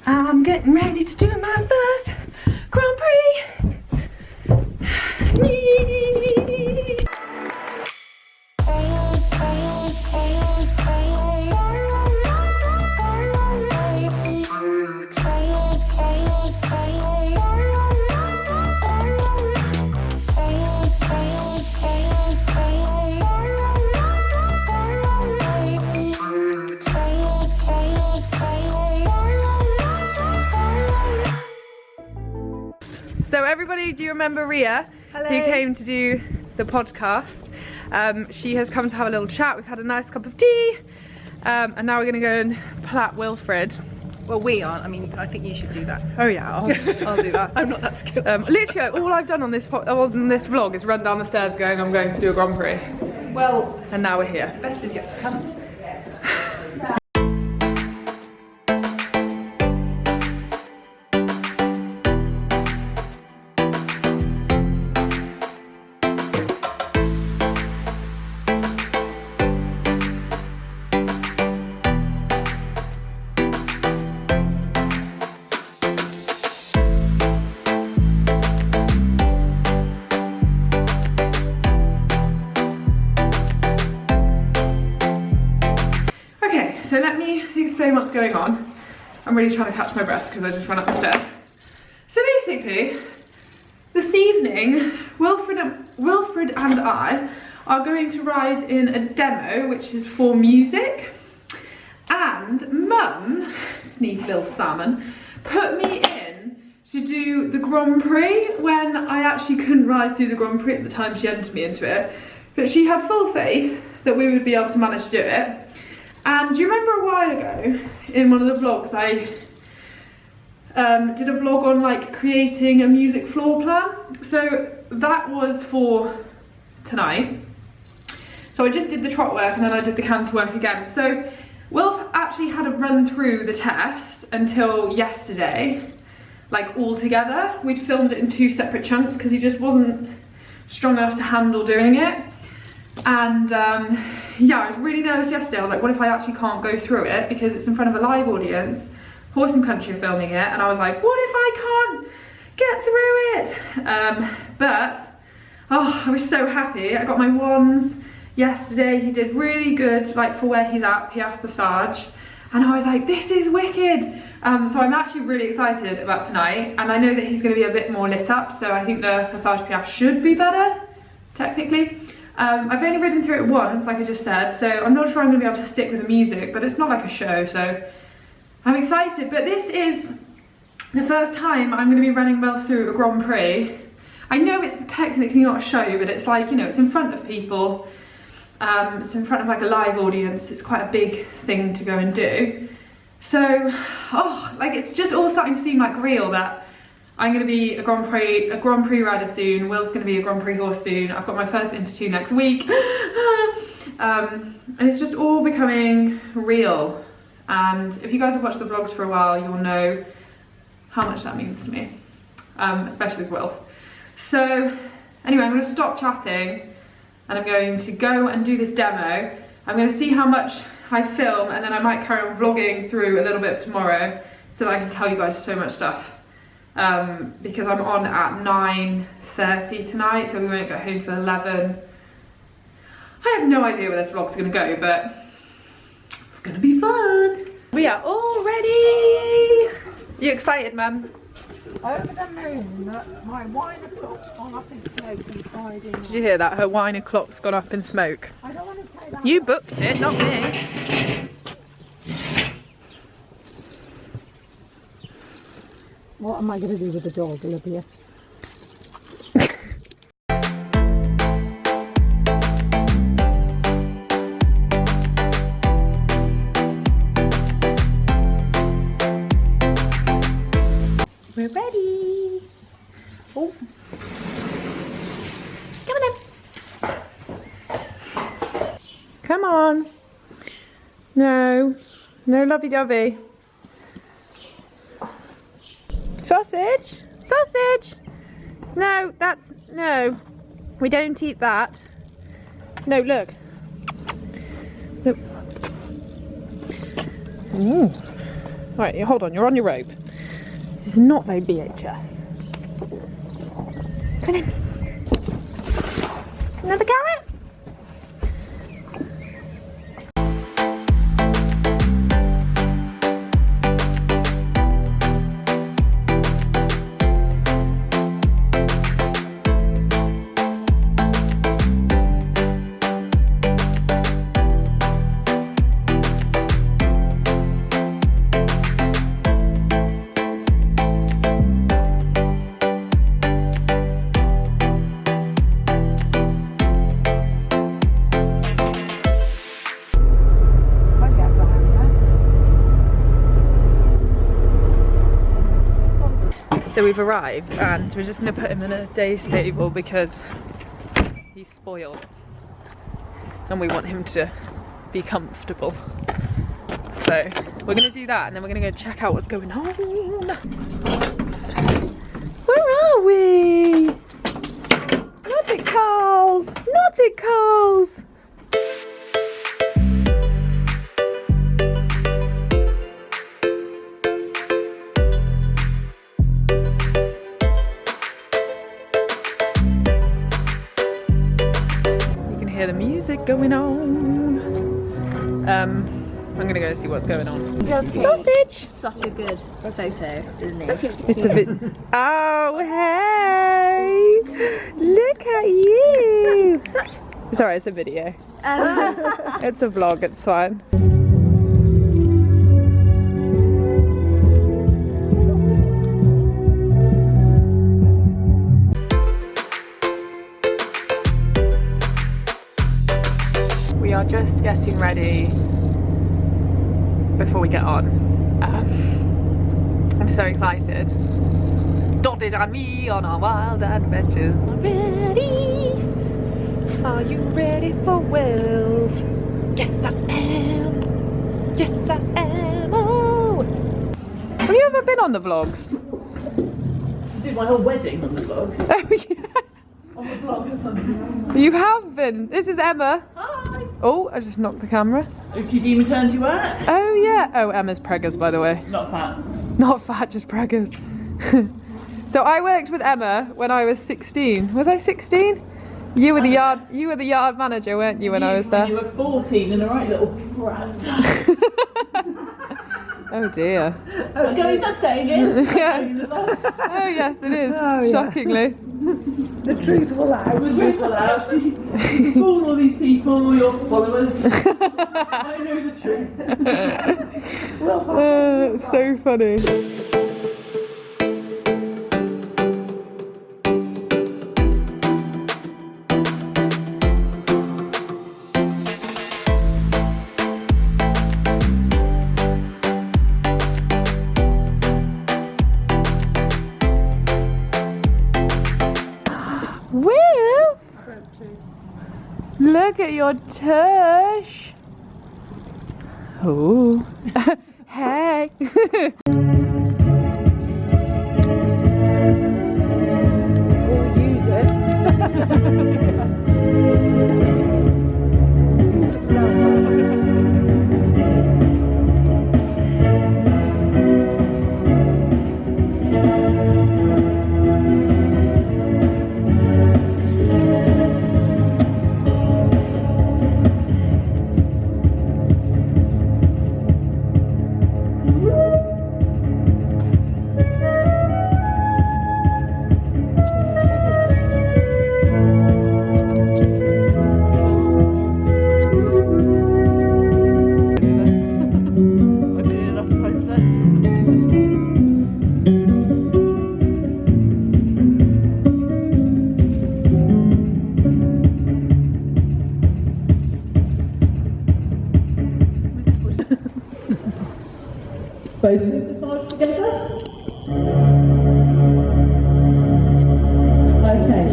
I'm getting ready to do my first Grand Prix. So everybody, do you remember Ria? Hello. Who came to do the podcast? She has come to have a little chat. We've had a nice cup of tea, and now we're going to go and plait Wilfred. Well, we aren't. I mean, I think you should do that. Oh yeah, I'll do that. I'm not that skilled. Literally, all I've done on this vlog is run down the stairs going, I'm going to do a Grand Prix. Well, And now we're here. best is yet to come. So let me explain what's going on. I'm really trying to catch my breath because I just ran up the stairs. So basically, this evening, Wilfred and I are going to ride in a demo which is for music. And Mum, sneaky little salmon, put me in to do the Grand Prix when I actually couldn't ride through the Grand Prix at the time she entered me into it. But she had full faith that we would be able to manage to do it. And do you remember a while ago, in one of the vlogs, I did a vlog on like creating a music floor plan? So that was for tonight. So I just did the trot work and then I did the canter work again. So Wilf actually had to run through the test until yesterday, like all together. We'd filmed it in 2 separate chunks because he just wasn't strong enough to handle doing it. And yeah, I was really nervous yesterday. I was like, what if I actually can't go through it because it's in front of a live audience? Horse and Country are filming it, and I was like, what if I can't get through it? But oh, I was so happy. I got my wands yesterday. He did really good, like for where he's at, Piaffe Dressage, and I was like, this is wicked. So I'm actually really excited about tonight, and I know that he's going to be a bit more lit up, so I think the Dressage Piaffe should be better, technically. I've only ridden through it once, like I just said, so I'm not sure I'm going to be able to stick with the music, but it's not like a show, so I'm excited. But this is the first time I'm going to be running well through a Grand Prix. I know it's technically not a show, but it's like, you know, it's in front of people. It's in front of like a live audience. It's quite a big thing to go and do. So, oh, like it's just all starting to seem like real that I'm going to be a Grand Prix rider soon. Will's going to be a Grand Prix horse soon. I've got my first Inter2 next week. And it's just all becoming real. And if you guys have watched the vlogs for a while, you'll know how much that means to me, especially with Will. So anyway, I'm going to stop chatting and I'm going to go and do this demo. I'm going to see how much I film, and then I might carry on vlogging through a little bit tomorrow so that I can tell you guys so much stuff. Because I'm on at 9:30 tonight, so we won't get home till 11. I have no idea where this vlog's gonna go, but it's gonna be fun. We are all ready. You excited, Mum? Over the moon, my wine o'clock's gone up in smoke and Friday night. Did you hear that? Her wine o'clock's gone up in smoke. I don't want to say that. You booked it, not me. What am I going to do with the dog, Olivia? We're ready. Oh. Come on in. Come on. No. No lovey-dovey. Sausage? Sausage! No, that's... No. We don't eat that. No, look. Look. Ooh. Right, hold on, you're on your rope. This is not very VHS. Come in. Another carrot? So we've arrived and we're just going to put him in a day stable because he's spoiled and we want him to be comfortable. So we're going to do that and then we're going to go check out what's going on. Where are we? Not at Carl's! Not at Carl's! Hear the music going on. I'm gonna go see what's going on. Sausage! Such a good photo, isn't it? It's a bit. Oh, hey! Look at you! Sorry, it's a video. It's a vlog, it's fine. We are just getting ready before we get on. I'm so excited. Dotted and me on our wild adventures. Ready? Are you ready for Wilf? Yes I am. Yes I am. Oh. Have you ever been on the vlogs? I did my whole wedding on the vlog. Oh yeah. On the vlog or something. You have been. This is Emma. Hi. Oh, I just knocked the camera. OTD maternity work. Oh yeah. Oh, Emma's preggers, by the way. Not fat. Not fat, just preggers. So I worked with Emma when I was 16. Was I 16? You were the yard manager, weren't you, when I was there? You were 14 and a right little brat. Oh dear. Okay, is that staying in? Yeah. Oh yes, it is. Oh, yeah. Shockingly. The truth will out. The truth will out. You can fool all these people, all your followers. I know the truth. It's so funny. Will, look at your tush. Oh, hey. We'll use it. Both of the sides together. Okay.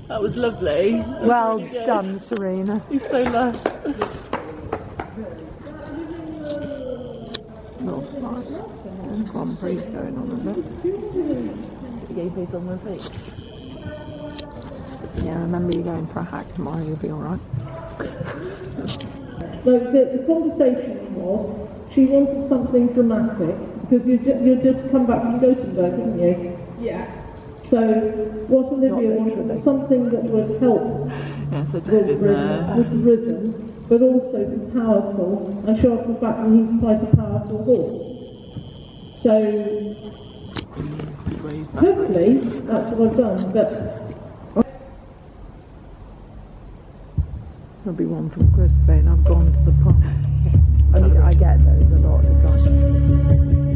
That was lovely. Well done, Serena. You're so lush. Grand Prix going on, isn't it? Gay face on my face. Yeah, remember you going for a hack tomorrow, you'll be alright. Like the conversation was, she wanted something dramatic, because you'd just come back from Gothenburg, didn't you? Yeah. So what Olivia wanted was something that would help Yeah, so just with rhythm, but also be powerful, and show off the fact that he's quite a powerful horse. So hopefully that's what I've done, but there'll be one from Chris saying I've gone to the prom. I get those a lot of the time.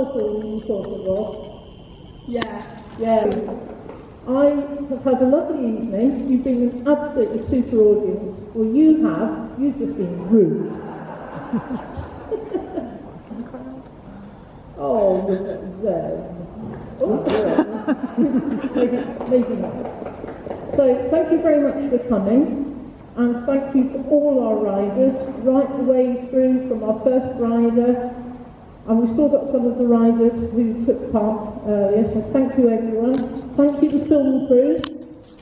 colourful than you thought it was? Yeah. Yeah. I have had a lovely evening. You've been an absolutely super audience. Well, you have. You've just been rude. Oh, there. Oh, maybe not. So, thank you very much for coming, and thank you to all our riders, right the way through from our first rider, and we've still got some of the riders who took part earlier, so thank you everyone. Thank you to the film crew,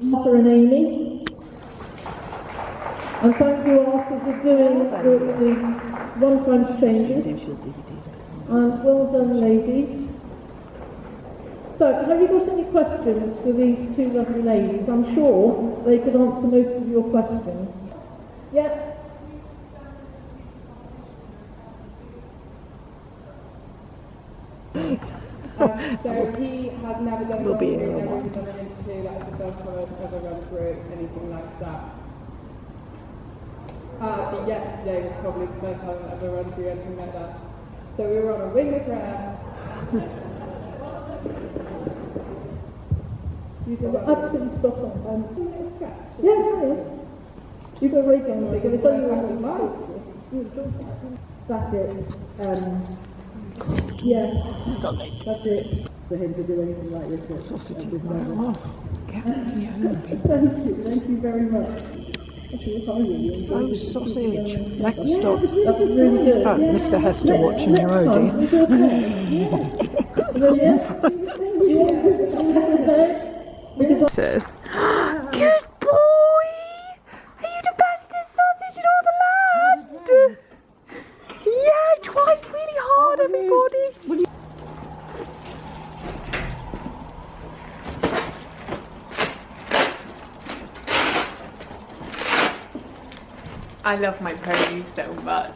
Martha and Amy, and thank you Arthur for doing the one-time changes, and well done ladies. So, have you got any questions for these two lovely ladies? I'm sure they could answer most of your questions. Yeah? So he has never done a We'll Grand be Prix, here a never while. even done an interview, that's the first time I've ever run through anything like that. Actually, yesterday was probably the first time I've ever run through anything like that. So we were on a wing of prayer. You did absolutely spot on. Yeah. You've got a very good one. If only that's it. Yeah, that's it. For him to do anything like this at this moment. Thank you very much. Oh, sausage. Next stop. That's really good. Oh, Mr. Hester watching your roadie. Says, good boy! Are you the bestest sausage in all the land? Yeah, try really hard, everybody. I love my ponies so much.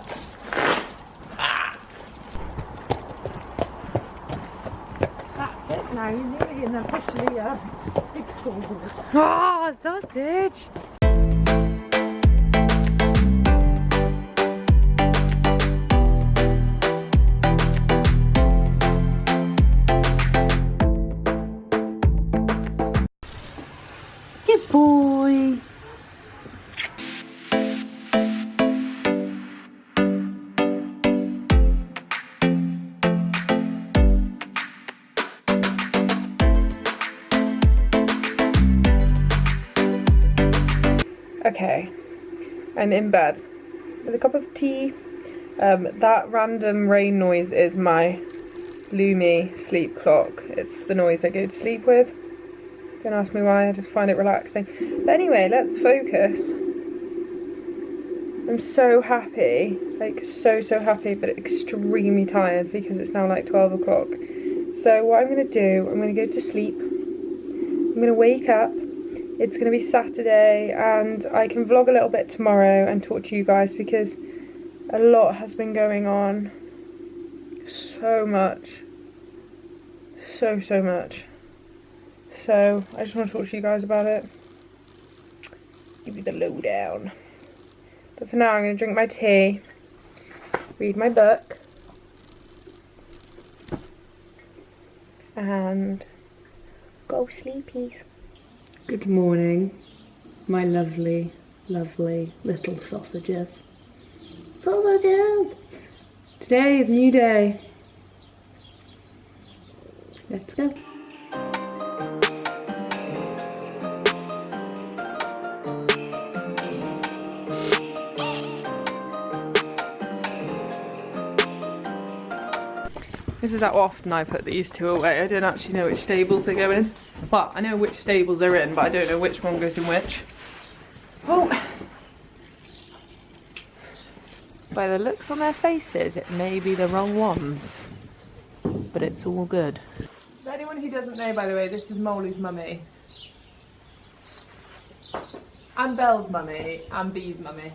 That's it now, you're nearly in officially big school. Ah, sausage! Good boy! Okay, I'm in bed with a cup of tea. That random rain noise is my Lumi sleep clock. It's the noise I go to sleep with. Don't ask me why, I just find it relaxing. But anyway, let's focus. I'm so happy, like so happy, but extremely tired because it's now like 12 o'clock. So what I'm going to do, I'm going to go to sleep. I'm going to wake up. It's going to be Saturday and I can vlog a little bit tomorrow and talk to you guys because a lot has been going on. So much. So much. So I just want to talk to you guys about it. Give you the lowdown. But for now I'm going to drink my tea, read my book, and go sleepies. Good morning, my lovely, lovely little sausages. Sausages! Today is a new day. Let's go. This is how often I put these two away. I don't actually know which stables they go in. Well, I know which stables they're in, but I don't know which one goes in which. Oh! By the looks on their faces, it may be the wrong ones. But it's all good. For anyone who doesn't know, by the way, this is Molly's mummy. And Belle's mummy, and Bee's mummy.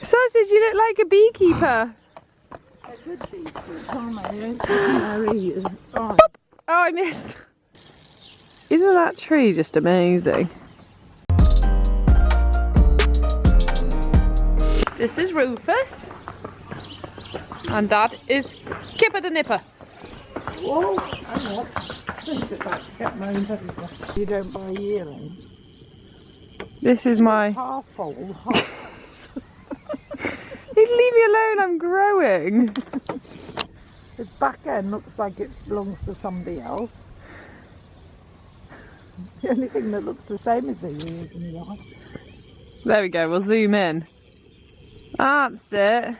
Sausage, you look like a beekeeper. Oh, I missed. Isn't that tree just amazing? This is Rufus. And Dad is Kipper the Nipper. Whoa, hang on. Get mine everywhere. You don't buy yearlings. This is my... Half full. Leave me alone, I'm growing. Its back end looks like it belongs to somebody else. The only thing that looks the same is the ears and the eyes. There we go, we'll zoom in. That's it.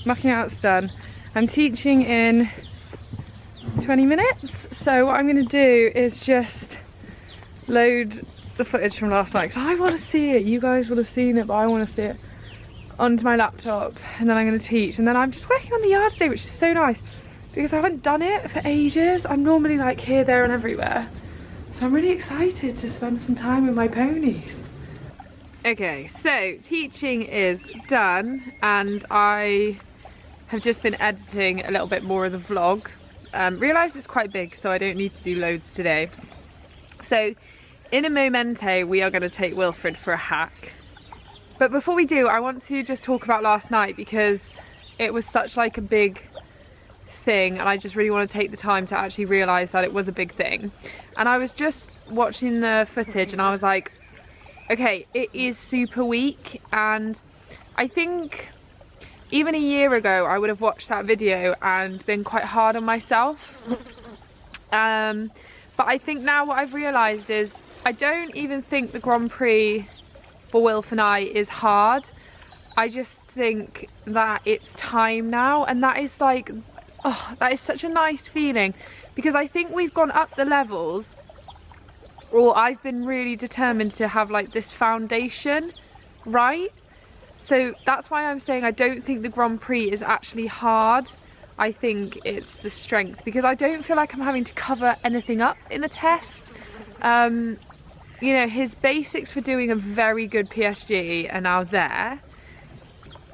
Mucking out's done. I'm teaching in 20 minutes, so what I'm going to do is just load the footage from last night, because I want to see it. You guys would have seen it, but I want to see it, onto my laptop, and then I'm going to teach. And then I'm just working on the yard today, which is so nice because I haven't done it for ages. I'm normally like here, there and everywhere, so I'm really excited to spend some time with my ponies. Okay, so teaching is done, and I have just been editing a little bit more of the vlog. Realised it's quite big, so I don't need to do loads today. So in a momente we are going to take Wilfred for a hack. But before we do, I want to just talk about last night, because it was such like a big thing, and I just really want to take the time to actually realise that it was a big thing. And I was just watching the footage and I was like, okay, it is super weak, and I think even a year ago I would have watched that video and been quite hard on myself. But I think now what I've realised is I don't even think the Grand Prix for Wilf and I is hard. I just think that it's time now, and that is like, oh, that is such a nice feeling, because I think we've gone up the levels, or I've been really determined to have like this foundation right. So that's why I'm saying I don't think the Grand Prix is actually hard. I think it's the strength, because I don't feel like I'm having to cover anything up in the test. You know, his basics for doing a very good PSG are now there.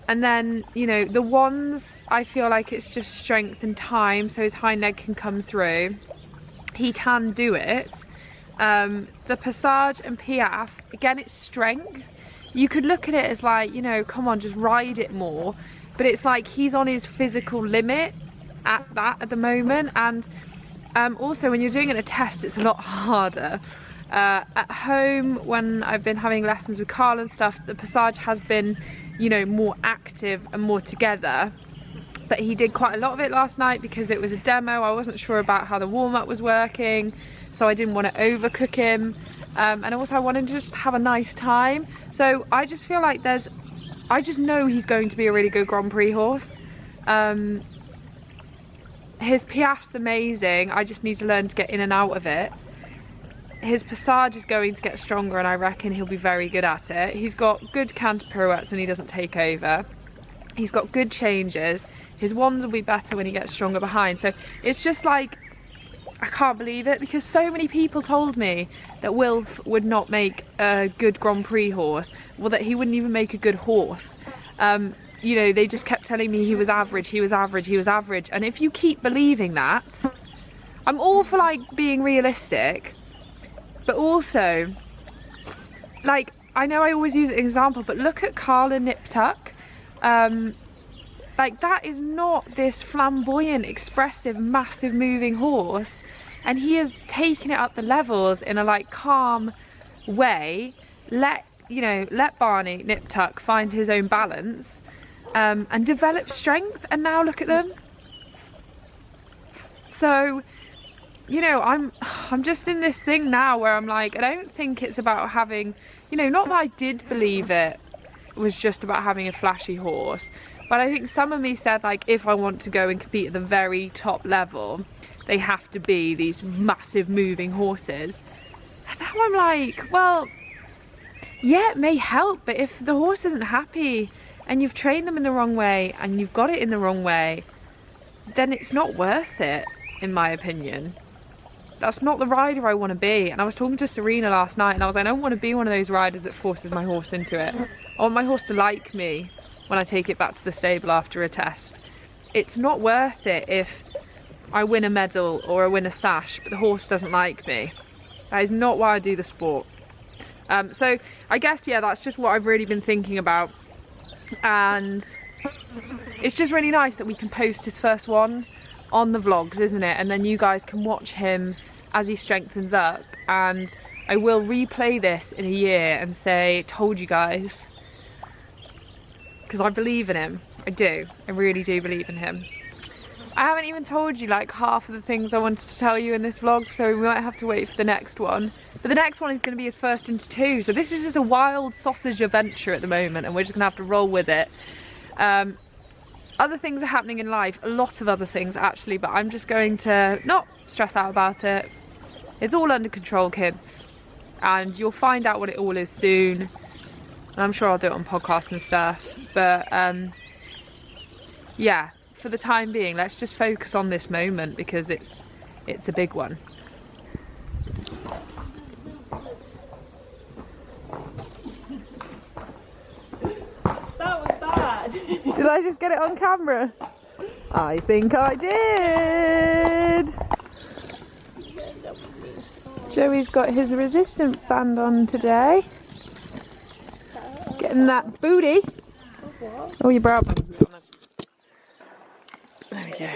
And then, you know, the ones, I feel like it's just strength and time, so his hind leg can come through. He can do it. The Passage and Piaffe, again, it's strength. You could look at it as like, you know, come on, just ride it more. But it's like he's on his physical limit at the moment. And also when you're doing it in a test, it's a lot harder. At home, when I've been having lessons with Carl and stuff, the Passage has been, you know, more active and more together. But he did quite a lot of it last night because it was a demo. I wasn't sure about how the warm-up was working, so I didn't want to overcook him. And also I wanted to just have a nice time. So I just feel like I just know he's going to be a really good Grand Prix horse. His Piaffe's amazing. I just need to learn to get in and out of it. His Passage is going to get stronger, and I reckon he'll be very good at it. He's got good canter pirouettes when he doesn't take over. He's got good changes. His wands will be better when he gets stronger behind. So it's just like, I can't believe it, because so many people told me that Wilf would not make a good Grand Prix horse, well, that he wouldn't even make a good horse. You know, they just kept telling me he was average, he was average, he was average. And if you keep believing that, I'm all for like being realistic, but also, like, I know I always use an example, but look at Carl and Nip Tuck. Like, that is not this flamboyant, expressive, massive moving horse, and he has taken it up the levels in a like calm way. Let Barney, Nip Tuck, find his own balance, and develop strength, and now look at them. So, you know, I'm just in this thing now where I'm like, I don't think it's about having, you know, not that I did believe it was just about having a flashy horse, but I think some of me said, like, if I want to go and compete at the very top level, they have to be these massive moving horses. And now I'm like, well, yeah, it may help, but if the horse isn't happy and you've trained them in the wrong way and you've got it in the wrong way, then it's not worth it, in my opinion. That's not the rider I want to be. And I was talking to Serena last night and I was like, I don't want to be one of those riders that forces my horse into it. I want my horse to like me when I take it back to the stable after a test. It's not worth it if I win a medal or I win a sash, but the horse doesn't like me. That is not why I do the sport. So I guess, yeah, that's just what I've really been thinking about. And it's just really nice that we can post his first one on the vlogs, isn't it? And then you guys can watch him as he strengthens up, and I will replay this in a year and say, told you guys, because I believe in him. I do. I really do believe in him. I haven't even told you like half of the things I wanted to tell you in this vlog, so we might have to wait for the next one. But the next one is going to be his first into 2, so this is just a wild sausage adventure at the moment, and we're just going to have to roll with it. Other things are happening in life, a lot of other things actually, but I'm just going to not stress out about it. It's all under control, kids, and you'll find out what it all is soon. And I'm sure I'll do it on podcasts and stuff, but yeah, for the time being, let's just focus on this moment because it's a big one. That was bad. Did I just get it on camera? I think I did. Joey's got his resistance band on today. Getting that booty. Oh, your brow band. There we go.